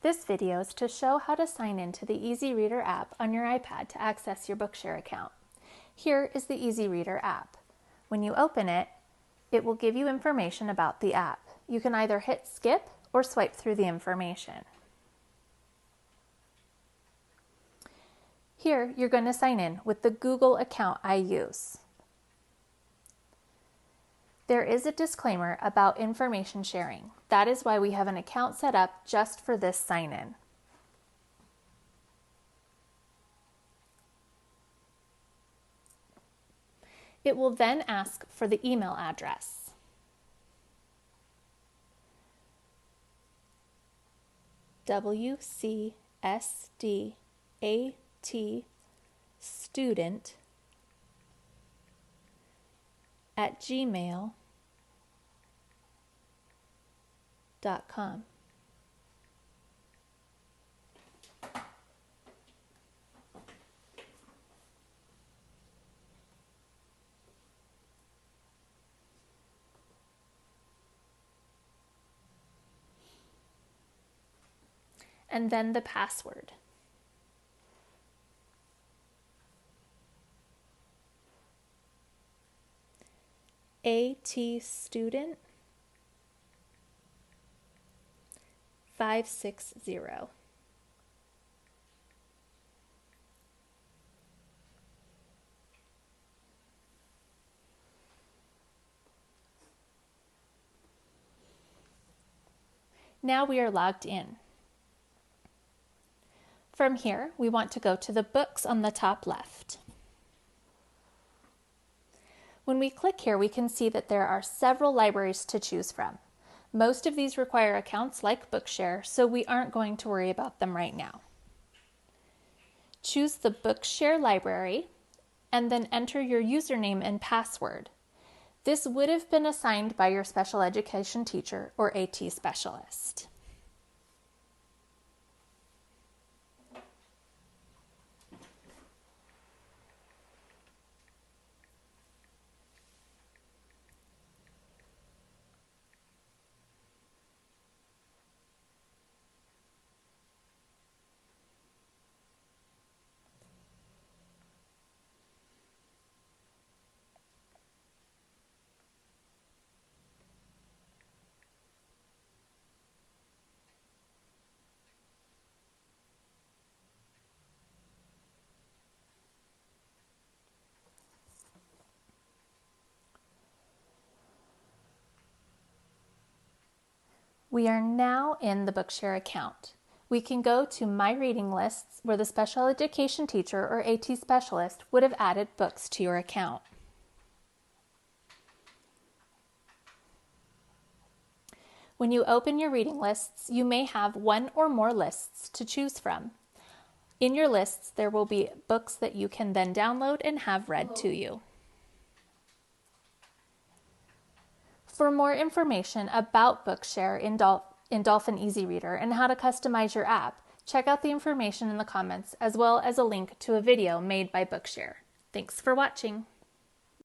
This video is to show how to sign into the Easy Reader app on your iPad to access your Bookshare account. Here is the Easy Reader app. When you open it, it will give you information about the app. You can either hit skip or swipe through the information. Here, you're going to sign in with the Google account I use. There is a disclaimer about information sharing. That is why we have an account set up just for this sign-in. It will then ask for the email address. wcsdstudent@gmail.com. And then the password. ATStudent 560. Now we are logged in. From here, we want to go to the books on the top left. When we click here, we can see that there are several libraries to choose from. Most of these require accounts like Bookshare, so we aren't going to worry about them right now. Choose the Bookshare library and then enter your username and password. This would have been assigned by your special education teacher or AT specialist. We are now in the Bookshare account. We can go to My Reading Lists where the special education teacher or AT specialist would have added books to your account. When you open your reading lists, you may have one or more lists to choose from. In your lists, there will be books that you can then download and have read to you. For more information about Bookshare in Dolphin Easy Reader and how to customize your app, check out the information in the comments as well as a link to a video made by Bookshare. Thanks for watching.